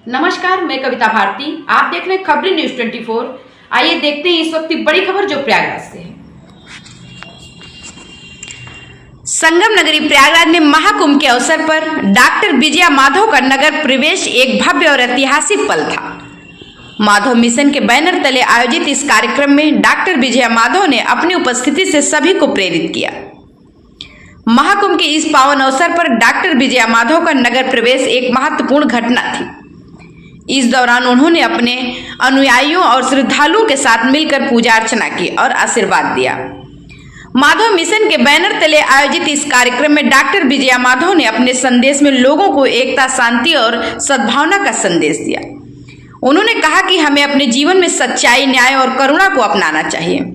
नमस्कार, मैं कविता भारती। आप देख रहे हैं खबरी न्यूज 24। आइए देखते हैं इस वक्त की बड़ी खबर जो प्रयागराज से है। संगम नगरी प्रयागराज में महाकुंभ के अवसर पर डॉक्टर विजया माधव का नगर प्रवेश एक भव्य और ऐतिहासिक पल था। माधव मिशन के बैनर तले आयोजित इस कार्यक्रम में डॉक्टर विजया माधव ने अपनी उपस्थिति से सभी को प्रेरित किया। महाकुंभ के इस पावन अवसर पर डॉक्टर विजया माधव का नगर प्रवेश एक महत्वपूर्ण घटना थी। इस दौरान उन्होंने अपने अनुयायियों और श्रद्धालुओं के साथ मिलकर पूजा अर्चना की और आशीर्वाद दिया। माधव मिशन के बैनर तले आयोजित इस कार्यक्रम में डॉक्टर विजया माधव ने अपने संदेश में लोगों को एकता, शांति और सद्भावना का संदेश दिया। उन्होंने कहा कि हमें अपने जीवन में सच्चाई, न्याय और करुणा को अपनाना चाहिए।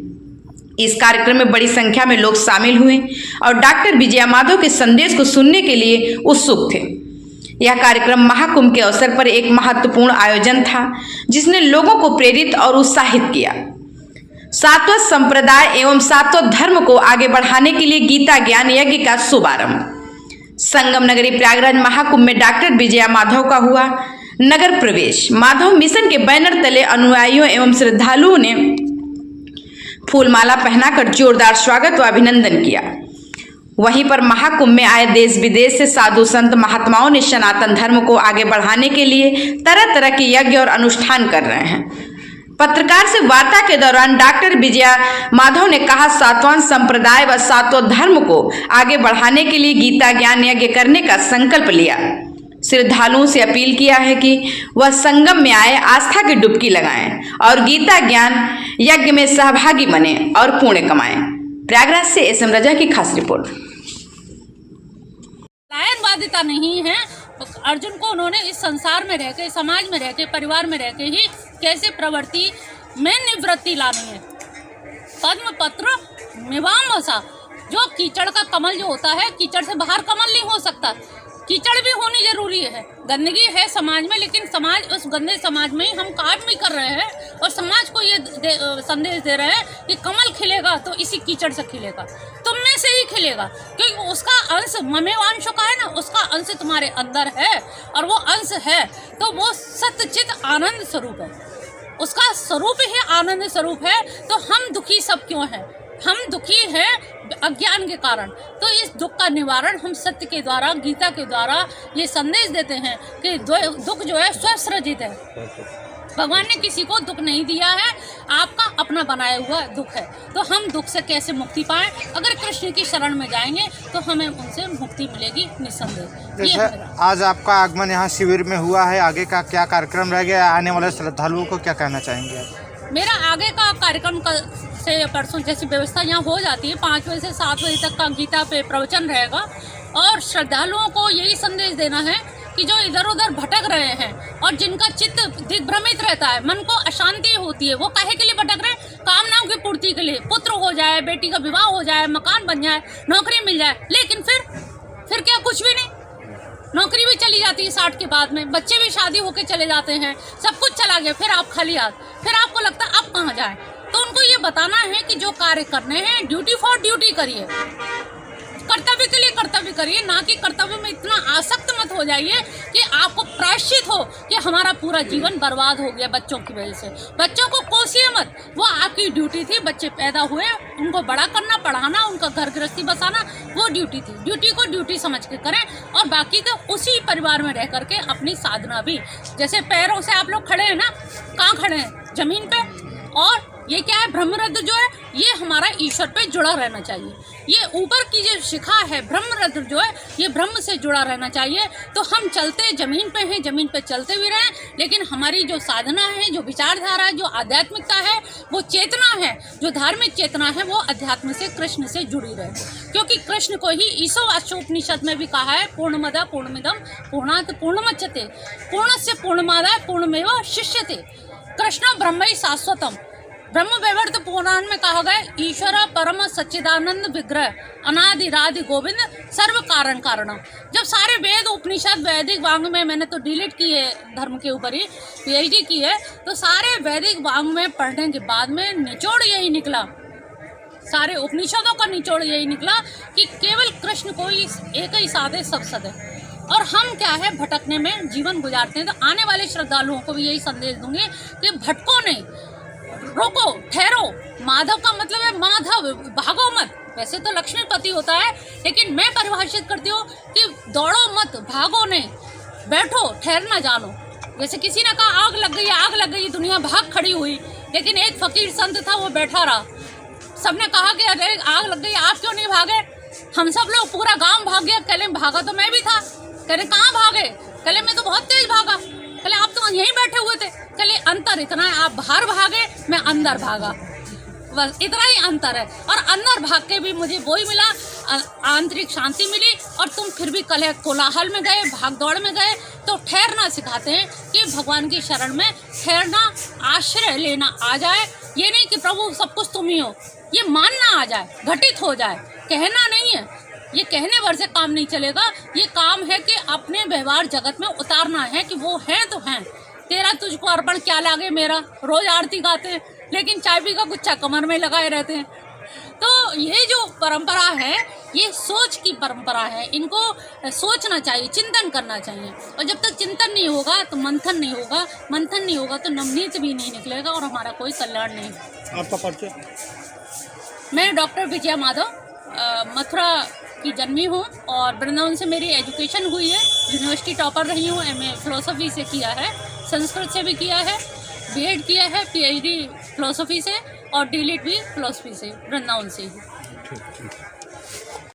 इस कार्यक्रम में बड़ी संख्या में लोग शामिल हुए और डॉक्टर विजया माधव के संदेश को सुनने के लिए उत्सुक थे। यह कार्यक्रम महाकुंभ के अवसर पर एक महत्वपूर्ण आयोजन था, जिसने लोगों को प्रेरित और उत्साहित किया। सातवां संप्रदाय एवं सातवां धर्म को आगे बढ़ाने के लिए गीता ज्ञान यज्ञ का शुभारंभ। संगम नगरी प्रयागराज महाकुंभ में डॉक्टर विजया माधव का हुआ नगर प्रवेश। माधव मिशन के बैनर तले अनुयायियों एवं श्रद्धालुओं ने फूलमाला पहनाकर जोरदार स्वागत व अभिनंदन किया। वहीं पर महाकुंभ में आए देश विदेश से साधु संत महात्माओं ने सनातन धर्म को आगे बढ़ाने के लिए तरह तरह के यज्ञ और अनुष्ठान कर रहे हैं। पत्रकार से वार्ता के दौरान डॉक्टर विजया माधव ने कहा, सातवां संप्रदाय व सातवां धर्म को आगे बढ़ाने के लिए गीता ज्ञान यज्ञ करने का संकल्प लिया। श्रद्धालुओं से अपील किया है कि वह संगम में आए, आस्था की डुबकी लगाएं और गीता ज्ञान यज्ञ में सहभागी बने और पुण्य कमाएं। प्रयागराज से एसएम रजा की खास रिपोर्ट। लायनवादिता नहीं है। अर्जुन को उन्होंने इस संसार में रहकर, समाज में रहकर, परिवार में रहकर ही कैसे प्रवृत्ति में निवृत्ति लानी है। पद्म पत्र मिवाम वसा, जो कीचड़ का कमल जो होता है, कीचड़ से बाहर कमल नहीं हो सकता। कीचड़ भी होनी जरूरी है। गंदगी है समाज में, लेकिन समाज, उस गंदे समाज में हम काम भी कर रहे हैं और समाज को ये संदेश दे रहे हैं कि कमल खिलेगा तो इसी कीचड़ से खिलेगा, तुम में से ही खिलेगा, क्योंकि उसका अंश ममेवांश का है ना, उसका अंश तुम्हारे अंदर है और वो अंश है तो वो सत्यचित आनंद स्वरूप है, उसका स्वरूप ही आनंद स्वरूप है। तो हम दुखी सब क्यों हैं? हम दुखी हैं अज्ञान के कारण। तो इस दुख का निवारण हम सत्य के द्वारा, गीता के द्वारा ये संदेश देते हैं कि दुख जो है स्वसृजित है। भगवान ने किसी को दुख नहीं दिया है, आपका अपना बनाया हुआ दुख है। तो हम दुख से कैसे मुक्ति पाएं? अगर कृष्ण की शरण में जाएंगे तो हमें उनसे मुक्ति मिलेगी निस्संदेह। ये आज आपका आगमन यहाँ शिविर में हुआ है, आगे का क्या कार्यक्रम रह गया? आने वाले श्रद्धालुओं को क्या कहना चाहेंगे आप? मेरा आगे का कार्यक्रम कल से परसों जैसी व्यवस्था यहाँ हो जाती है, 5 बजे से 7 बजे तक का गीता पे प्रवचन रहेगा और श्रद्धालुओं को यही संदेश देना है कि जो इधर उधर भटक रहे हैं और जिनका चित्त दिग्भ्रमित रहता है, मन को अशांति होती है, वो काहे के लिए भटक रहे हैं? कामनाओं की पूर्ति के लिए। पुत्र हो जाए, बेटी का विवाह हो जाए, मकान बन जाए, नौकरी मिल जाए, लेकिन फिर क्या? कुछ भी नहीं। नौकरी भी चली जाती है 60 के बाद में, बच्चे भी शादी होके चले जाते हैं, सब कुछ चला गया, फिर आप खाली हाथ, फिर आपको लगता है अब कहाँ जाए। तो उनको ये बताना है कि जो कार्य करने हैं, ड्यूटी फॉर ड्यूटी करिए, कर्तव्य के लिए कर्तव्य करिए, ना कि कर्तव्य में इतना आसक्त मत हो जाइए कि आपको प्रायश्चित हो कि हमारा पूरा जीवन बर्बाद हो गया बच्चों की वजह से। बच्चों को कोसिए मत, वो आपकी ड्यूटी थी। बच्चे पैदा हुए, उनको बड़ा करना, पढ़ाना, उनका घर गृहस्थी बसाना, वो ड्यूटी थी। ड्यूटी को ड्यूटी समझ के करें और बाकी तो उसी परिवार में रह करके अपनी साधना भी। जैसे पैरों से आप लोग खड़े हैं ना, कहाँ खड़े हैं? जमीन पे। और ये क्या है? ब्रह्मरंध्र जो है, ये हमारा ईश्वर पे जुड़ा रहना चाहिए। ये ऊपर की जो शिखा है ब्रह्मरंध्र जो है, ये ब्रह्म से जुड़ा रहना चाहिए। तो हम चलते जमीन पे हैं, जमीन पे चलते भी रहें, लेकिन हमारी जो साधना है, जो विचारधारा है, जो आध्यात्मिकता है, वो चेतना है, जो धार्मिक चेतना है, वो अध्यात्म से, कृष्ण से जुड़ी रहे। क्योंकि कृष्ण को ही ईशावास्योपनिषद में भी कहा है, पूर्णमद पूर्णमिदम पूर्णात् पूर्णमुदच्यते पूर्णस्य पूर्णमादाय पूर्णमेव शिष्यते कृष्ण ब्रह्मै शाश्वतम। ब्रह्म वैवर्त पुराण में कहा गया, ईश्वर परम सच्चिदानंद विग्रह अनादिरादि गोविंद सर्व कारण कारणम। जब सारे वेद उपनिषद वैदिक वांग में, मैंने तो डिलीट की है धर्म के ऊपर ही, पीएचडी की है, तो सारे वैदिक वांग में पढ़ने के बाद में निचोड़ यही निकला, सारे उपनिषदों का निचोड़ यही निकला कि केवल कृष्ण को ही एक ही साध है, सब सद है। और हम क्या है, भटकने में जीवन गुजारते हैं। तो आने वाले श्रद्धालुओं को भी यही संदेश दूंगी कि भटको नहीं, रोको, ठहरो। माधव का मतलब है माधव, भागो मत। वैसे तो लक्ष्मीपति होता है, लेकिन मैं परिभाषित करती हूँ कि दौड़ो मत, भागो नहीं, बैठो, ठहरना जानो। जैसे किसी ने कहा आग लग गई, दुनिया भाग खड़ी हुई, लेकिन एक फकीर संत था, वो बैठा रहा। सबने कहा कि अरे आग लग गई, आप क्यों नहीं भागे? हम सब लोग, पूरा गांव भाग गया। कहले भागा तो मैं भी था। कहले कहाँ भागे? कहले मैं तो बहुत तेज भागा। कहले आप तो यहीं बैठे हुए थे। कहले अंतर इतना है, आप बाहर भागे, मैं अंदर भागा, बस इतना ही अंतर है। और अंदर भाग के भी मुझे वही मिला, आंतरिक शांति मिली। और तुम फिर भी कलह कोलाहल में गए, भाग दौड़ में गए, तो ठहरना सिखाते हैं कि भगवान की शरण में ठहरना, आश्रय लेना आ जाए। ये नहीं कि प्रभु सब कुछ तुम ही हो, ये मानना आ जाए, घटित हो जाए। कहना नहीं है, ये कहने भर से काम नहीं चलेगा। ये काम है कि अपने व्यवहार जगत में उतारना है कि वो हैं तो हैं। तेरा तुझको अर्पण क्या लागे मेरा, रोज आरती गाते हैं, लेकिन चाय पी का गुच्छा कमर में लगाए रहते हैं। तो ये जो परंपरा है, ये सोच की परंपरा है। इनको सोचना चाहिए, चिंतन करना चाहिए। और जब तक चिंतन नहीं होगा तो मंथन नहीं होगा, मंथन नहीं होगा तो नवनीत भी नहीं निकलेगा और हमारा कोई कल्याण नहीं। आपका परिचय? मैं डॉक्टर विजया माधव, मथुरा की जन्मी हूँ और वृंदावन से मेरी एजुकेशन हुई है। यूनिवर्सिटी टॉपर रही हूँ। MA फिलोसफी से किया है, संस्कृत से भी किया है, B.Ed किया है, PhD फिलोसफी से, और D.Litt भी फिलोसफी से, वृंदावन से ही।